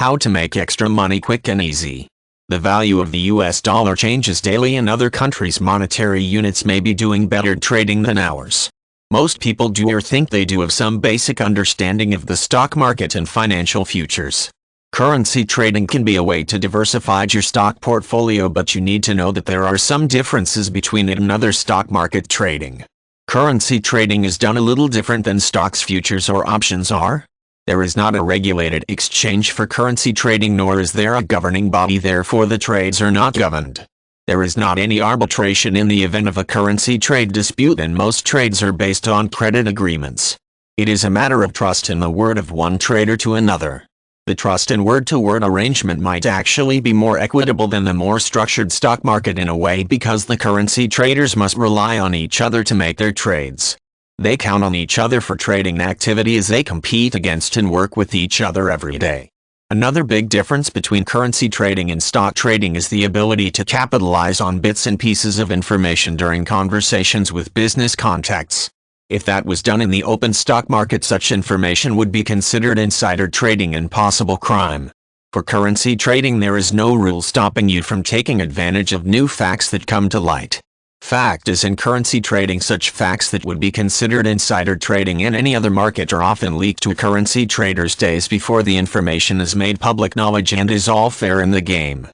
How to make extra money quick and easy. The value of the US dollar changes daily and other countries' monetary units may be doing better trading than ours. Most people do or think they do have some basic understanding of the stock market and financial futures. Currency trading can be a way to diversify your stock portfolio, but you need to know that there are some differences between it and other stock market trading. Currency trading is done a little different than stocks, futures, or options are. There is not a regulated exchange for currency trading, nor is there a governing body, therefore the trades are not governed. There is not any arbitration in the event of a currency trade dispute, and most trades are based on credit agreements. It is a matter of trust in the word of one trader to another. The trust and word-to-word arrangement might actually be more equitable than the more structured stock market in a way, because the currency traders must rely on each other to make their trades. They count on each other for trading activity as they compete against and work with each other every day. Another big difference between currency trading and stock trading is the ability to capitalize on bits and pieces of information during conversations with business contacts. If that was done in the open stock market, such information would be considered insider trading and possible crime. For currency trading, there is no rule stopping you from taking advantage of new facts that come to light. Fact is, in currency trading, such facts that would be considered insider trading in any other market are often leaked to currency traders days before the information is made public knowledge and is all fair in the game.